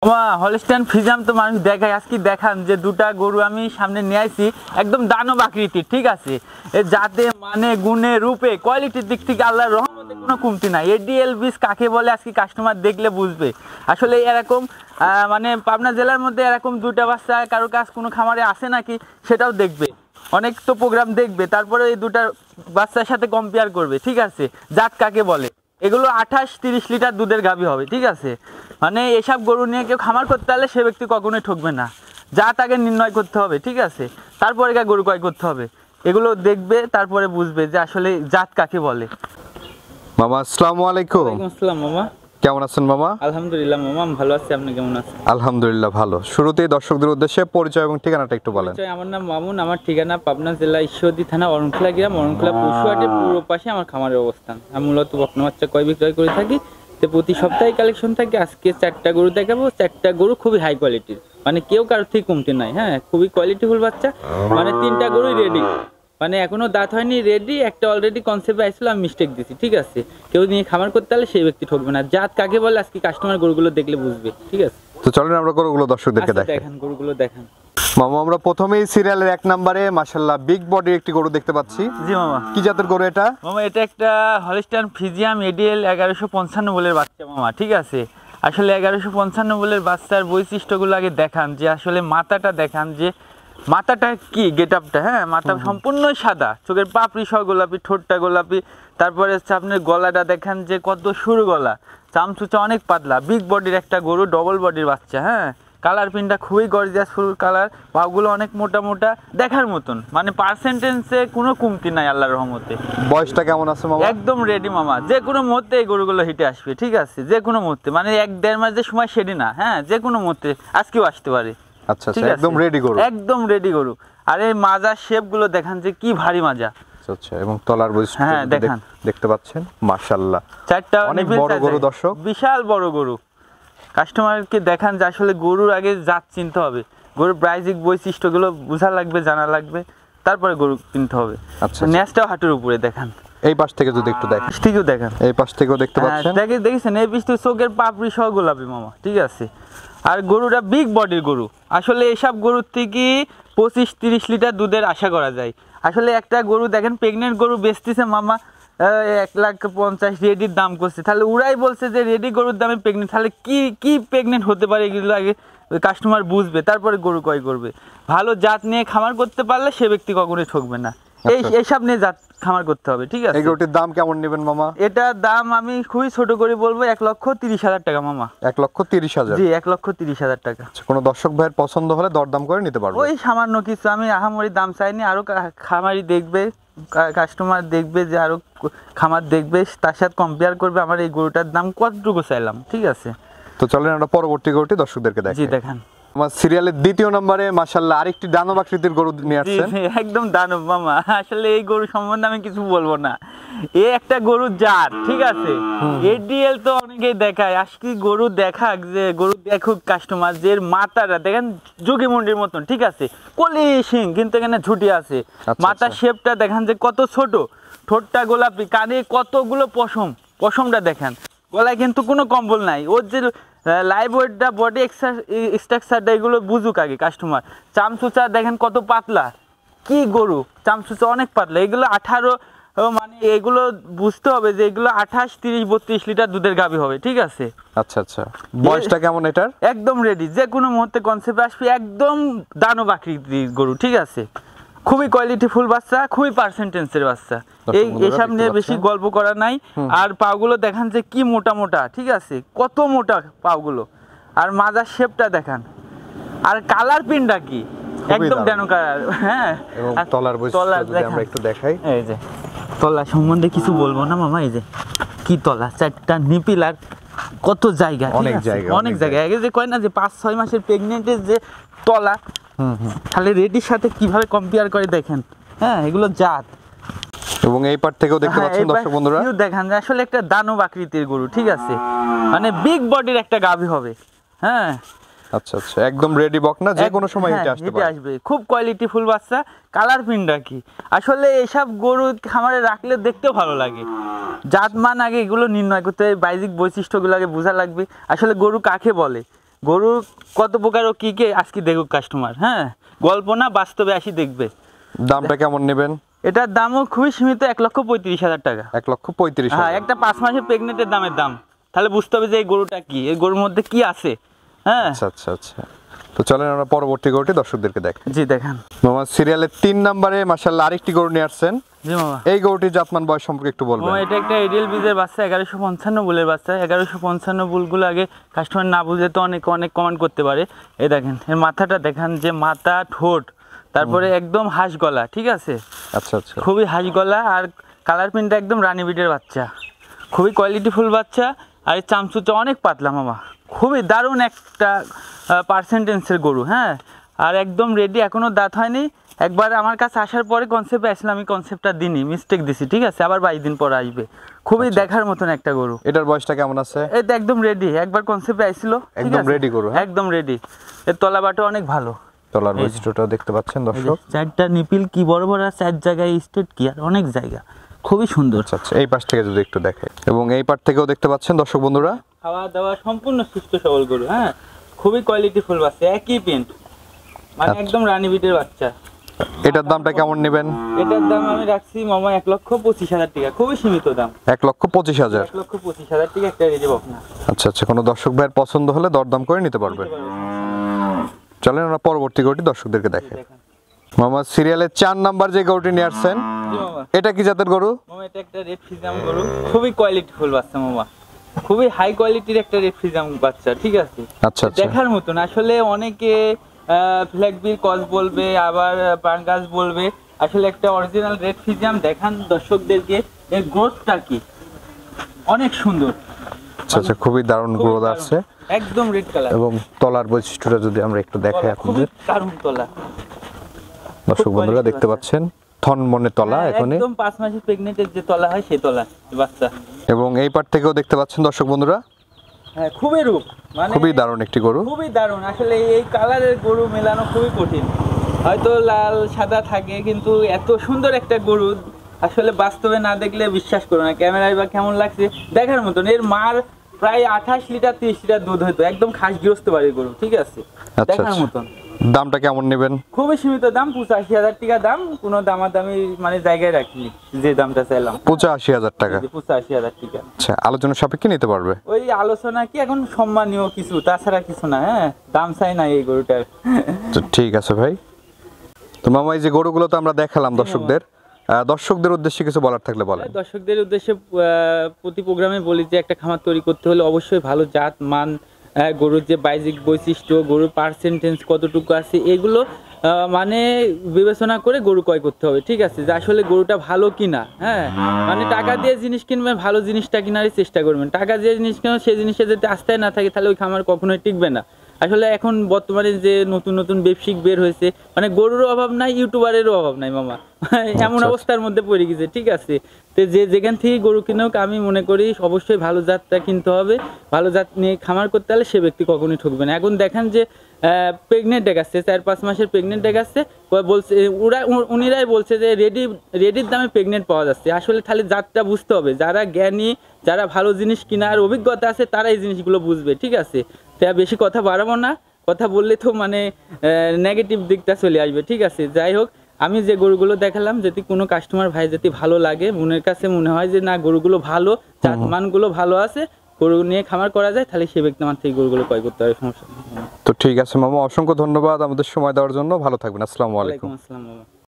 Holstein Friesian তো মানুষ দেখায়, আজকে দেখান যে দুটা গরু আমি সামনে নিয়ে আসছি একদম দানব আকৃতির, ঠিক আছে। যাতে মানে গুণে রূপে কোয়ালিটির দিক থেকে আল্লাহর রহমতে কোনো কমতি নাই। এডিএল বীজ কাকে বলে আজকে কাস্টমার দেখলে বুঝবে। আসলে এরকম মানে পাবনা জেলার মধ্যে এরকম দুটা বাচ্চা কারো কাছ কোনো খামারে আসে নাকি সেটাও দেখবে, অনেক তো প্রোগ্রাম দেখবে, তারপরে এই দুটার বাচ্চার সাথে কম্পেয়ার করবে, ঠিক আছে। জাত কাকে বলে, এগুলো 28-30 লিটার দুধের গাভী হবে, ঠিক আছে। মানে এসব গরু নিয়ে কেউ খামার করতে হলে সে ব্যক্তি কখনোই ঠকবে না। জাত আগে নির্ণয় করতে হবে, ঠিক আছে, তারপরে গরু ক্রয় করতে হবে। এগুলো দেখবে তারপরে বুঝবে যে আসলে জাত কাকে বলে। মামা আসসালামু আলাইকুম। ওয়ালাইকুম আসসালাম মামা, কেমন আছেন মামা? আলহামদুলিল্লাহ মামা, আমি ভালো আছি, আপনি কেমন আছেন? আলহামদুলিল্লাহ ভালো। শুরুতেই দর্শকদের উদ্দেশ্যে পরিচয় এবং ঠিকানাটা একটু বলেন। আমার নাম মামুন, আমার ঠিকানা পাবনা জেলা ঈশ্বরদী থানা অরণখোলা গ্রাম, অরণখোলা পশুহাটের পূর্ব পাশে আমার খামারের অবস্থান। আমি মূলত বকনা বাচ্চা ক্রয় বিক্রয় করে থাকি। তো প্রতি সপ্তাহে কালেকশন থাকে। আজকে 4টা গরু দেখাবো, 4টা গরু খুবই হাই কোয়ালিটির, মানে কেউ কারোর থেকে কমতি নাই। হ্যাঁ, খুবই কোয়ালিটিফুল বাচ্চা, মানে 3টা গরুই রেডি, মানে এখনো দাঁত হয়নি, রেডি। একটা অলরেডি কনসেপ্টে আসছিল, আমি মিস্টেক দিছি, ঠিক আছে। কেউ নিয়ে খামার করতে হলে সেই ব্যক্তি ঠকবে না। জাত কাকে বলে আজকে কাস্টমার গরুগুলো দেখলে বুঝবে, ঠিক আছে। তো চলেন আমরা গরুগুলো দর্শকদেরকে দেখান, গরুগুলো দেখান। মামা আমরা প্রথমেই সিরিয়ালের 1 নম্বরে মাশাআল্লাহ বিগ বডির একটি গরু দেখতে পাচ্ছি। জি মামা। কি জাতের গরু এটা? মামা এটা একটা হলস্টাইন ফ্রিজিয়ান এডিএল 1155 বলের বাচ্চা মামা, ঠিক আছে। আসলে 1155 বলের বাচ্চার বৈশিষ্ট্যগুলো আগে দেখান, যে আসলে মাথাটা দেখান, যে মাথাটা কি গেটআপটা। হ্যাঁ, মাথা সম্পূর্ণ সাদা, চোখের পাপড়ি সহ গোলাপি, ঠোঁটটা গোলাপি, তারপরে হচ্ছে আপনার গলাটা দেখান যে কত সরু গলা, চামচুচা অনেক পাতলা, বিগ বডির একটা গরু, ডবল বডির বাচ্চা। হ্যাঁ, কালার প্রিন্টটা খুবই গর্জিয়াস ফুল কালার, পাগুলো অনেক মোটা মোটা, দেখার মতন, মানে পার্সেন্টেজে কোনো কমতি নাই আল্লাহর রহমতে। বয়সটা কেমন আছে মামা? একদম রেডি মামা, যে কোনো মুহূর্তে এই গরুগুলো হিটে আসবে, ঠিক আছে। যে কোনো মুহূর্তে, মানে 1-1.5 মাস যে সময় সেটি না, হ্যাঁ, যে কোনো মুহূর্তে আজকেও আসতে পারে। আচ্ছা আচ্ছা, একদম রেডি গরু, একদম রেডি গরু। আর এই মাজার শেপগুলো দেখান যে কি ভারী মাজা। আচ্ছা, এবং তলার বৈশিষ্ট্য হ্যাঁ দেখান, দেখতে পাচ্ছেন মাশাআল্লাহ 4টা অনেক বড় গরু দর্শক, বিশাল বড় গরু। কাস্টমারকে দেখান যে আসলে গরুর আগে জাত চিনতে হবে, গরুর প্রাইজিক বৈশিষ্ট্যগুলো বোঝা লাগবে, জানা লাগবে, তারপরে গরু কিনতে হবে। আচ্ছা, নেজটাও হাঁটুর উপরে দেখান। এই পাশ থেকে যদি একটু দেখেন, ঠিকই দেখান, এই পাশ থেকেও দেখতে পাচ্ছেন। দেখেছেন এই পিছনে চোখের পাপড়ি সহ গোলাপি মামা, ঠিক আছে। আর গরুটা বিগ বডির গরু। আসলে এসব গরুর থেকে 25-30 লিটার দুধের আশা করা যায়। আসলে একটা গরু দেখেন, প্রেগনেন্ট গরু বেচতেছে মামা 1,50,000 রেডির দাম করছে, তাহলে ওরাই বলছে যে রেডি গরুর দামে প্রেগনেন্ট, তাহলে কি প্রেগনেন্ট হতে পারে, এগুলো আগে কাস্টমার বুঝবে, তারপরে গরু ক্রয় করবে। ভালো জাত নিয়ে খামার করতে পারলে সে ব্যক্তি কখনোই ঠকবে না। এইসব নিয়ে জাত খামার করতে হবে, ঠিক আছে। এই গরুটির দাম কেমন নেবেন মামা? এটার দাম আমি খুবই ছোট করে বলবো 1,30,000 টাকা মামা। 1,30,000? জি, 1,30,000 টাকা। কোনো দর্শক ভাইয়ের পছন্দ হলে দরদাম করে নিতে পারবে। ওই সামান্য কিছু, আমি আহামরি দাম চাইনি। আরো খামারি দেখবে, কাস্টমার দেখবে, যে আরো খামার দেখবে, তার সাথে কম্পেয়ার করবে আমার এই গরুটার দাম কতটুকু চাইলাম, ঠিক আছে। তো চলেন আমরা পরবর্তী গরুটি দর্শকদেরকে দেখাই। জি দেখান। আমার সিরিয়ালের 2য় নম্বরে মাশাআল্লাহ আরেকটি দানব আকৃতির গরু নিয়ে আসছেন। একদম দানব মামা। আসলে এই গরু সম্বন্ধে আমি কিছু বলবো না, এ একটা গরু জাত, ঠিক আছে। এডিএল তো অনেকেই দেখায়, আজকে গরু দেখাক, যে গরু দেখুক কাস্টমার, যে মাথাটা দেখেন যোগী মন্ডির মতন, ঠিক আছে, কলি সিং, কিন্তু এখানে ঝুটি আছে। মাথার শেপটা দেখেন যে কত ছোট, ঠোঁটটা গোলাপি, কানে কতগুলো পশমটা দেখেন, গলায় কিন্তু কোনো কম্বল নাই। ওর যে লাইভ ওয়েটটা, বডি স্ট্রাকচারটা, এগুলো বুঝুক আগে কাস্টমার। চামচুচা দেখেন কত পাতলা, কি গরু, চামচুচা অনেক পাতলা। এগুলো 18, মানে এগুলো বুঝতে হবে যে এগুলো 28, 30, 32 লিটার দুধের গাভী হবে, ঠিক আছে। আচ্ছা আচ্ছা, বয়সটা কেমন এটার? একদম রেডি, যে কোনো মুহূর্তে কনসেপ্ট আসবে, একদম দানব আকৃতির গরু, ঠিক আছে। খুবই কোয়ালিটিফুল বাচ্চা, খুবই পার্সেন্টেজের বাচ্চা। এসব নিয়ে বেশি গল্প করা নাই। আর পাগুলো দেখান যে কি মোটা মোটা, ঠিক আছে, কত মোটা পাগুলো। আর মাজার শেপটা দেখান, আর কালার প্রিন্টটা কি, একদম ড্যানো কালার। হ্যাঁ, এবং তলার বৈশিষ্ট্য যদি আমরা একটু দেখাই, এই যে তলা সম্বন্ধে কিছু বলবো না মামা, এই যে কি তলা, 4টা নিপিল, আর কত জায়গা, অনেক জায়গা। আগে যে কয় না যে 5-6 মাসের প্রেগনেন্টের যে তলা, তাহলে রেডির সাথে কিভাবে কম্পেয়ার করে দেখেন। হ্যাঁ, এগুলো জাত। এবং এই পার্ট থেকেও দেখতে পাচ্ছেন দর্শক বন্ধুরা, দেখেন যে আসলে একটা দানব আকৃতির গরু, ঠিক আছে, মানে বিগ বডির একটা গাভী হবে। হ্যাঁ, আচ্ছা আচ্ছা, একদম রেডি বকনা, যে কোনো সময় হিটে আসবে। খুব কোয়ালিটিফুল বাচ্চা। কালার প্রিন্টটা কি, আসলে এসব গরু খামারে রাখলে দেখতেও ভালো লাগে। জাত মান আগে এগুলো নির্ণয় করতে হবে, বাইজিক বৈশিষ্ট্যগুলো আগে বোঝা লাগবে, আসলে গরু কাকে বলে। গরু কত প্রকার ও কি আজকে দেখুক কাস্টমার, হ্যাঁ গল্প না বাস্তবে আসি দেখবে। দামটা কেমন নেবেন? এটার দামও খুবই সীমিত, 1,35,000 টাকা। 1,35,000। হ্যাঁ, একটা 5 মাসের প্রেগনেন্টের দামের দাম, তাহলে বুঝতে হবে যে এই গরুটা কি, এই গরুর মধ্যে কি আছে। হ্যাঁ আচ্ছা আচ্ছা আচ্ছা, তো চলেন আমরা পরবর্তী গরুটি দর্শকদেরকে দেখাই। জি দেখান মামা সিরিয়ালের 3 নম্বরে মাশাআল্লাহ আরেকটি গরু নিয়ে আসছেন। জি মামা, এই গরুটির জাতমান বয়স সম্পর্কে একটু বলবেন। এটা একটা এডিএল বীজের বাচ্চা, 1155 বুলের বাচ্চা। 1155 বুলগুলো আগে কাস্টমার না বুঝে তো অনেক কমেন্ট করতে পারে। এই দেখেন এর মাথাটা দেখান, যে মাথা ঠোঁট, তারপরে একদম হাঁস গলা, ঠিক আছে। আচ্ছা আচ্ছা, খুবই হাঁস গলা, আর কালার প্রিন্টটা একদম রানী বিটের বাচ্চা, খুবই কোয়ালিটিফুল বাচ্চা। আর এই চামচুটা অনেক পাতলা মামা, খুবই দারুণ একটা পার্সেন্টেন্সের গরু। হ্যাঁ, আর একদম রেডি, এখনও দাঁত হয়নি। একবার আমার কাছে আসার পরে কনসেপ্টে আসলে আমি কনসেপ্টটা দিনই মিস্টেক দিছি, ঠিক আছে। আবার 22 দিন পর আসবে, খুবই দেখার মতন একটা গরু। এটার বয়সটা কেমন আছে? এটা একদম রেডি, একবার কনসেপ্টে আসছিল, একদম রেডি গরু, হ্যাঁ? একদম রেডি। এর তলা বাটা অনেক ভালো, তলার বৈশিষ্ট্যটাও দেখতে পাচ্ছেন দর্শক। 4টা নিপিল কি বড় বড়, 4 জায়গায় স্টেট কি, আর অনেক জায়গা, খুবই সুন্দর। আচ্ছা আচ্ছা, এই পাশ থেকে যদি একটু দেখাই, এবং এই পাশ থেকেও দেখতে পাচ্ছেন দর্শক বন্ধুরা। খাওয়া দাওয়া সম্পূর্ণ সুস্থ সবল গরু। হ্যাঁ, খুবই কোয়ালিটিফুল বাচ্চা, একই প্রিন্ট, মানে একদম রানী বিটের বাচ্চা। এটার দামটা কেমন নেবেন? এটার দাম আমি রাখছি মামা 1,25,000 টাকা, খুবই সীমিত দাম। 1,25,000। 1,25,000 টাকা একটা রেজে বকনা। আচ্ছা আচ্ছা, কোনো দর্শক ভাইয়ের পছন্দ হলে দরদাম করে নিতে পারবে। চলেন আমরা পরবর্তী গরুটি দর্শকদেরকে দেখাই। মামা সিরিয়ালের 4 নাম্বার যে গরুটি নিয়ে আসছেন, জি মামা, এটা কি জাতের গরু? মামা এটা একটা রেড ফিজাম গরু, খুবই কোয়ালিটিফুল বাচ্চা মামা, খুবই হাই কোয়ালিটির একটা রেড ফিজাম বাচ্চা, ঠিক আছে। আচ্ছা আচ্ছা, দেখার মতন। আসলে অনেকে ফ্ল্যাগবির কস বলবে, আবার পাঙ্গাস বলবে, আসলে একটা অরিজিনাল রেড ফিজিয়াম দেখান দর্শকদেরকে, এর গ্রোথটা কি অনেক সুন্দর। আচ্ছা আচ্ছা, খুবই দারুণ গ্রোথ আছে, একদম রেড কালার। এবং তলার বৈশিষ্ট্যটা যদি আমরা একটু দেখাই আপনাদের, দারুণ তলা। দর্শক বন্ধুরা দেখতে পাচ্ছেন থন মনে তলা, এখানে একদম 5 মাসের প্রেগনেন্টের যে তলা হয় সেই তলা বাচ্চা। এবং এই পার থেকেও দেখতে পাচ্ছেন দর্শক বন্ধুরা। হ্যাঁ, খুবই রূপ, মানে খুবই দারুণ একটি গরু, খুবই দারুণ। আসলে এই কালারের গরু মেলানো খুবই কঠিন, হয়তো লাল সাদা থাকে, কিন্তু এত সুন্দর একটা গরু আসলে বাস্তবে না দেখলে বিশ্বাস করো না। ক্যামেরায় বা কেমন লাগছে দেখার মতন। এর মার প্রায় 28 লিটার 30 লিটার দুধ হইতো, একদম খাস গৃহস্থ বাড়ির গরু, ঠিক আছে। দেখার মতন। দামটা কেমন নেবেন? খুবই সীমিত দাম, 85,000 টাকা দাম, কোনো দামাদামি মানে জায়গায় রাখিনি, যে দামটা চাইলাম 85,000 টাকা। 85,000 টাকা। আচ্ছা, আলোচনা সাপেক্ষে নিতে পারবে। ওই আলোচনা কি, এখন সম্মানীয় কিছু, তাছাড়া কিছু না। হ্যাঁ, দাম চাই না এই গরুটার। তো ঠিক আছে ভাই। তো মামা এই যে গরুগুলো তো আমরা দেখালাম দর্শকদের উদ্দেশ্যে কিছু বলার থাকলে বলেন। দর্শকদের উদ্দেশ্যে প্রতি প্রোগ্রামে বলি যে একটা খামার তৈরি করতে হলে অবশ্যই ভালো জাত মান, গরুর যে বাহ্যিক বৈশিষ্ট্য, গরুর পার্সেন্টেজ কতটুকু আছে, এগুলো মানে বিবেচনা করে গরু ক্রয় করতে হবে, ঠিক আছে। যে আসলে গরুটা ভালো কিনা। হ্যাঁ, মানে টাকা দিয়ে জিনিস কিনবেন, ভালো জিনিসটা কেনারই চেষ্টা করবেন। টাকা দিয়ে জিনিস কিনবেন, সেই জিনিসটা যদি আস্থায় না থাকে, তাহলে ওই খামার কখনোই টিকবে না। আসলে এখন বর্তমানে যে নতুন নতুন ব্যবসায়িক বের হয়েছে, মানে গরুরও অভাব নাই, ইউটিউবারেরও অভাব নাই মামা, এমন অবস্থার মধ্যে পড়ে গেছে, ঠিক আছে। তো যে যেখান থেকে গরু কিনুক, আমি মনে করি অবশ্যই ভালো জাতটা কিনতে হবে। ভালো জাত নিয়ে খামার করতে হলে সে ব্যক্তি কখনোই ঠকবে না। এখন দেখেন যে প্রেগনেন্ট দেখাচ্ছে, 4-5 মাসের প্রেগনেন্ট দেখাচ্ছে, বলছে উনিরাই বলছে যে রেডির দামে প্রেগনেন্ট পাওয়া যাচ্ছে। আসলে তাহলে জাতটা বুঝতে হবে, যারা জ্ঞানী, যারা ভালো জিনিস কেনার অভিজ্ঞতা আছে, তারা এই জিনিসগুলো বুঝবে, ঠিক আছে। তাই বেশি কথা বাড়াবো না, কথা বললে তো মানে নেগেটিভ দিকটা চলে আসবে, ঠিক আছে। যাই হোক, আমি যে গরুগুলো দেখালাম, যদি কোনো কাস্টমার ভাই যদি ভালো লাগে, মনের কাছে মনে হয় যে না গরুগুলো ভালো, জাত মানগুলো ভালো আছে, গরু নিয়ে খামার করা যায়, তাহলে সে ব্যক্তি আমার থেকে গরুগুলো ক্রয় করতে হবে, সমস্যা নেই। তো ঠিক আছে মামা, অসংখ্য ধন্যবাদ আমাদের সময় দেওয়ার জন্য। ভালো থাকবেন। আসসালামু আলাইকুম। ওয়ালাইকুম আসসালাম মামা।